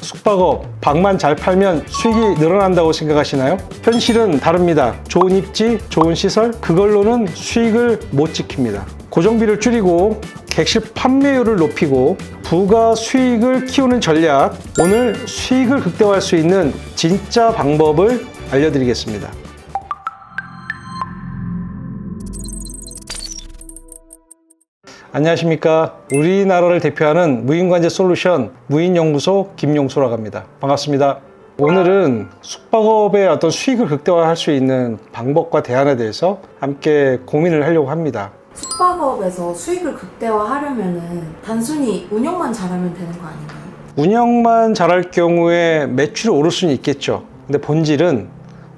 숙박업, 방만 잘 팔면 수익이 늘어난다고 생각하시나요? 현실은 다릅니다. 좋은 입지, 좋은 시설, 그걸로는 수익을 못 지킵니다. 고정비를 줄이고 객실 판매율을 높이고 부가 수익을 키우는 전략, 오늘 수익을 극대화할 수 있는 진짜 방법을 알려드리겠습니다. 안녕하십니까. 우리나라를 대표하는 무인관제 솔루션 무인연구소 김용수라고 합니다. 반갑습니다. 오늘은 숙박업의 어떤 수익을 극대화할 수 있는 방법과 대안에 대해서 함께 고민을 하려고 합니다. 숙박업에서 수익을 극대화하려면 단순히 운영만 잘하면 되는 거 아닌가요? 운영만 잘할 경우에 매출이 오를 수는 있겠죠. 근데 본질은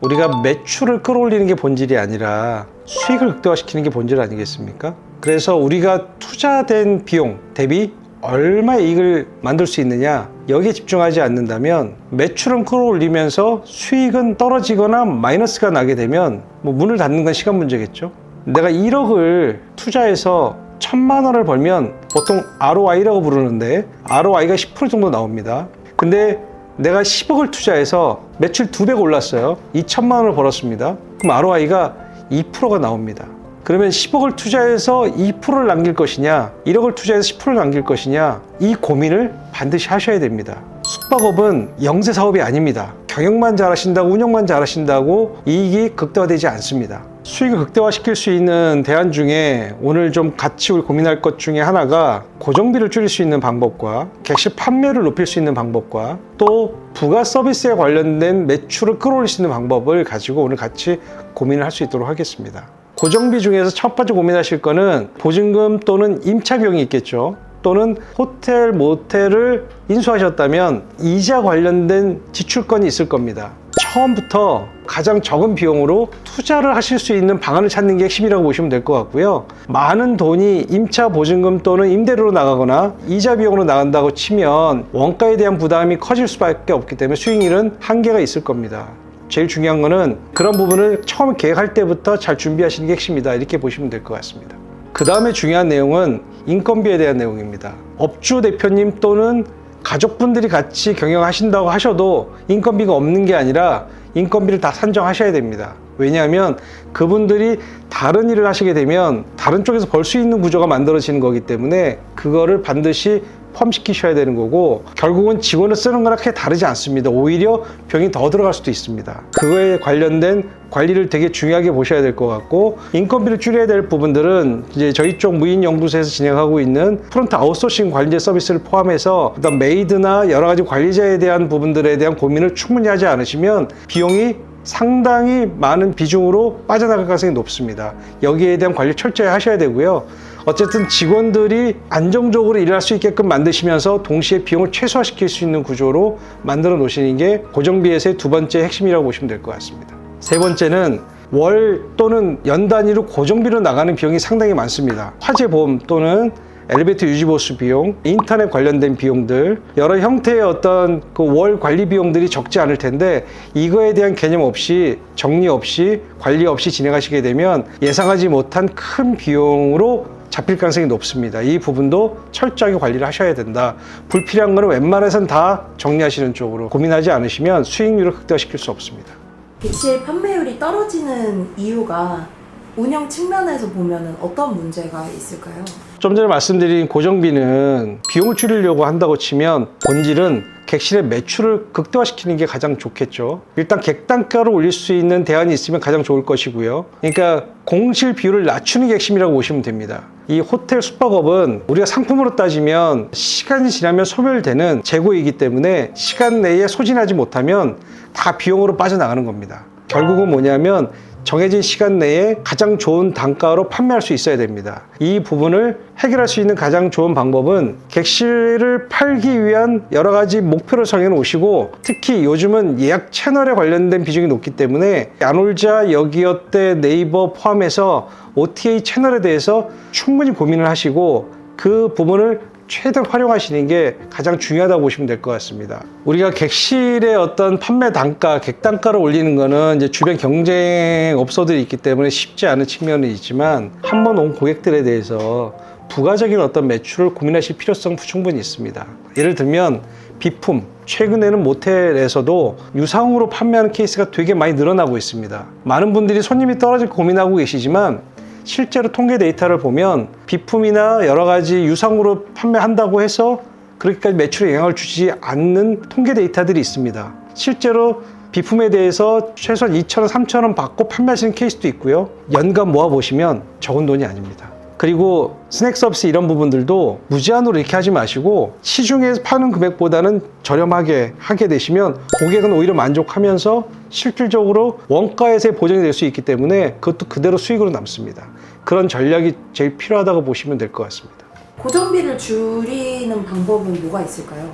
우리가 매출을 끌어올리는 게 본질이 아니라 수익을 극대화시키는 게 본질 아니겠습니까? 그래서 우리가 투자된 비용 대비 얼마의 이익을 만들 수 있느냐, 여기에 집중하지 않는다면 매출은 끌어올리면서 수익은 떨어지거나 마이너스가 나게 되면 문을 닫는 건 시간 문제겠죠. 내가 1억을 투자해서 1,000만 원을 벌면 보통 ROI라고 부르는데 ROI가 10% 정도 나옵니다. 근데 내가 10억을 투자해서 매출 2배 올랐어요. 2,000만 원을 벌었습니다. 그럼 ROI가 2%가 나옵니다. 그러면 10억을 투자해서 2%를 남길 것이냐, 1억을 투자해서 10%를 남길 것이냐, 이 고민을 반드시 하셔야 됩니다. 숙박업은 영세 사업이 아닙니다. 경영만 잘하신다고, 운영만 잘하신다고 이익이 극대화되지 않습니다. 수익을 극대화시킬 수 있는 대안 중에 오늘 좀 같이 고민할 것 중에 하나가 고정비를 줄일 수 있는 방법과 객실 판매를 높일 수 있는 방법과 또 부가 서비스에 관련된 매출을 끌어올릴 수 있는 방법을 가지고 오늘 같이 고민을 할 수 있도록 하겠습니다. 고정비 중에서 첫 번째 고민하실 거는 보증금 또는 임차 비용이 있겠죠. 또는 호텔, 모텔을 인수하셨다면 이자 관련된 지출권이 있을 겁니다. 처음부터 가장 적은 비용으로 투자를 하실 수 있는 방안을 찾는 게 핵심이라고 보시면 될 것 같고요. 많은 돈이 임차 보증금 또는 임대료로 나가거나 이자 비용으로 나간다고 치면 원가에 대한 부담이 커질 수밖에 없기 때문에 수익률은 한계가 있을 겁니다. 제일 중요한 거는 그런 부분을 처음 계획할 때부터 잘 준비하시는 게 핵심이다, 이렇게 보시면 될 것 같습니다. 그 다음에 중요한 내용은 인건비에 대한 내용입니다. 업주 대표님 또는 가족분들이 같이 경영하신다고 하셔도 인건비가 없는 게 아니라 인건비를 다 산정하셔야 됩니다. 왜냐하면 그분들이 다른 일을 하시게 되면 다른 쪽에서 벌 수 있는 구조가 만들어지는 거기 때문에 그거를 반드시 포함시키셔야 되는 거고, 결국은 직원을 쓰는 거랑 크게 다르지 않습니다. 오히려 병이 더 들어갈 수도 있습니다. 그거에 관련된 관리를 되게 중요하게 보셔야 될 것 같고, 인건비를 줄여야 될 부분들은 이제 저희 쪽 무인연구소에서 진행하고 있는 프론트 아웃소싱 관리자 서비스를 포함해서 그다음 메이드나 여러 가지 관리자에 대한 부분들에 대한 고민을 충분히 하지 않으시면 비용이 상당히 많은 비중으로 빠져나갈 가능성이 높습니다. 여기에 대한 관리 철저히 하셔야 되고요. 어쨌든 직원들이 안정적으로 일할 수 있게끔 만드시면서 동시에 비용을 최소화시킬 수 있는 구조로 만들어 놓으시는 게 고정비에서의 두 번째 핵심이라고 보시면 될 것 같습니다. 세 번째는 월 또는 연 단위로 고정비로 나가는 비용이 상당히 많습니다. 화재 보험 또는 엘리베이터 유지 보수 비용, 인터넷 관련된 비용들, 여러 형태의 어떤 그 월 관리 비용들이 적지 않을 텐데 이거에 대한 개념 없이, 정리 없이, 관리 없이 진행하시게 되면 예상하지 못한 큰 비용으로 잡힐 가능성이 높습니다. 이 부분도 철저하게 관리를 하셔야 된다. 불필요한 거는 웬만해서는 다 정리하시는 쪽으로 고민하지 않으시면 수익률을 극대화시킬 수 없습니다. 객실 판매율이 떨어지는 이유가 운영 측면에서 보면 어떤 문제가 있을까요? 좀 전에 말씀드린 고정비는 비용을 줄이려고 한다고 치면 본질은 객실의 매출을 극대화시키는 게 가장 좋겠죠. 일단 객단가를 올릴 수 있는 대안이 있으면 가장 좋을 것이고요. 그러니까 공실 비율을 낮추는 게 핵심이라고 보시면 됩니다. 이 호텔 숙박업은 우리가 상품으로 따지면 시간이 지나면 소멸되는 재고이기 때문에 시간 내에 소진하지 못하면 다 비용으로 빠져나가는 겁니다. 결국은 뭐냐면 정해진 시간 내에 가장 좋은 단가로 판매할 수 있어야 됩니다. 이 부분을 해결할 수 있는 가장 좋은 방법은 객실을 팔기 위한 여러 가지 목표를 정해 놓으시고, 특히 요즘은 예약 채널에 관련된 비중이 높기 때문에 야놀자, 여기어때, 네이버 포함해서 OTA 채널에 대해서 충분히 고민을 하시고 그 부분을 최대한 활용하시는 게 가장 중요하다고 보시면 될 것 같습니다. 우리가 객실의 어떤 판매 단가, 객단가를 올리는 거는 이제 주변 경쟁업소들이 있기 때문에 쉽지 않은 측면은 있지만 한번 온 고객들에 대해서 부가적인 어떤 매출을 고민하실 필요성 충분히 있습니다. 예를 들면 비품, 최근에는 모텔에서도 유상으로 판매하는 케이스가 되게 많이 늘어나고 있습니다. 많은 분들이 손님이 떨어질까 고민하고 계시지만 실제로 통계 데이터를 보면 비품이나 여러 가지 유상으로 판매한다고 해서 그렇게까지 매출에 영향을 주지 않는 통계 데이터들이 있습니다. 실제로 비품에 대해서 최소한 2,000원, 3,000원 받고 판매하시는 케이스도 있고요. 연간 모아보시면 적은 돈이 아닙니다. 그리고 스낵 서비스 이런 부분들도 무제한으로 이렇게 하지 마시고 시중에서 파는 금액보다는 저렴하게 하게 되시면 고객은 오히려 만족하면서 실질적으로 원가에서의 보장이 될 수 있기 때문에 그것도 그대로 수익으로 남습니다. 그런 전략이 제일 필요하다고 보시면 될 것 같습니다. 고정비를 줄이는 방법은 뭐가 있을까요?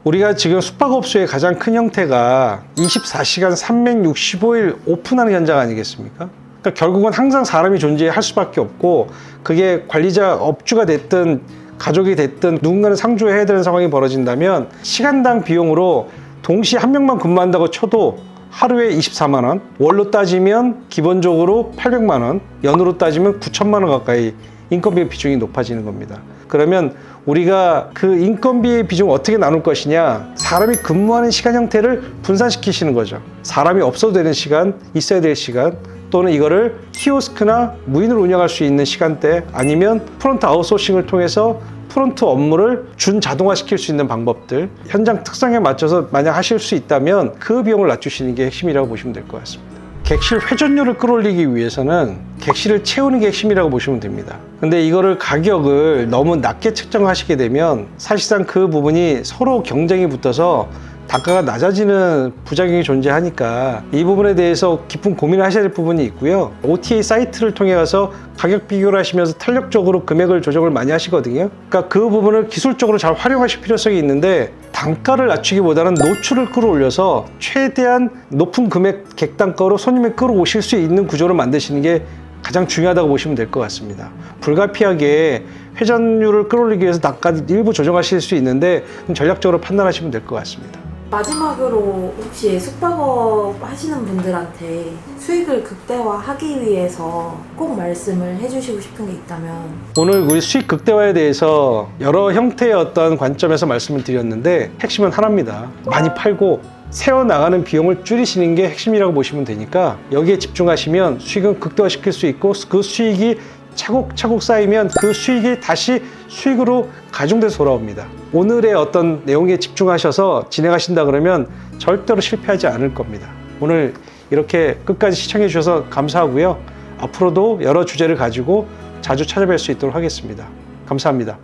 우리가 지금 숙박업소의 가장 큰 형태가 24시간 365일 오픈하는 현장 아니겠습니까? 그러니까 결국은 항상 사람이 존재할 수밖에 없고 그게 관리자, 업주가 됐든 가족이 됐든 누군가는 상주해야 되는 상황이 벌어진다면 시간당 비용으로 동시에 한 명만 근무한다고 쳐도 하루에 24만 원, 월로 따지면 기본적으로 800만 원, 연으로 따지면 9천만 원 가까이 인건비의 비중이 높아지는 겁니다. 그러면 우리가 그 인건비의 비중을 어떻게 나눌 것이냐, 사람이 근무하는 시간 형태를 분산시키시는 거죠. 사람이 없어도 되는 시간, 있어야 될 시간, 또는 이거를 키오스크나 무인으로 운영할 수 있는 시간대, 아니면 프론트 아웃소싱을 통해서 프론트 업무를 준자동화시킬 수 있는 방법들, 현장 특성에 맞춰서 만약 하실 수 있다면 그 비용을 낮추시는 게 핵심이라고 보시면 될 것 같습니다. 객실 회전율을 끌어올리기 위해서는 객실을 채우는 게 핵심이라고 보시면 됩니다. 근데 이거를 가격을 너무 낮게 책정하시게 되면 사실상 그 부분이 서로 경쟁이 붙어서 단가가 낮아지는 부작용이 존재하니까 이 부분에 대해서 깊은 고민을 하셔야 될 부분이 있고요. OTA 사이트를 통해 가서 가격 비교를 하시면서 탄력적으로 금액을 조정을 많이 하시거든요. 그러니까 그 부분을 기술적으로 잘 활용하실 필요성이 있는데 단가를 낮추기보다는 노출을 끌어올려서 최대한 높은 금액 객단가로 손님을 끌어오실 수 있는 구조를 만드시는 게 가장 중요하다고 보시면 될 것 같습니다. 불가피하게 회전율을 끌어올리기 위해서 단가를 일부 조정하실 수 있는데 전략적으로 판단하시면 될 것 같습니다. 마지막으로 혹시 숙박업 하시는 분들한테 수익을 극대화하기 위해서 꼭 말씀을 해주시고 싶은 게 있다면? 오늘 우리 수익 극대화에 대해서 여러 형태의 어떤 관점에서 말씀을 드렸는데 핵심은 하나입니다. 많이 팔고 세워나가는 비용을 줄이시는 게 핵심이라고 보시면 되니까 여기에 집중하시면 수익은 극대화시킬 수 있고 그 수익이 차곡차곡 쌓이면 그 수익이 다시 수익으로 가중돼서 돌아옵니다. 오늘의 어떤 내용에 집중하셔서 진행하신다 그러면 절대로 실패하지 않을 겁니다. 오늘 이렇게 끝까지 시청해 주셔서 감사하고요. 앞으로도 여러 주제를 가지고 자주 찾아뵐 수 있도록 하겠습니다. 감사합니다.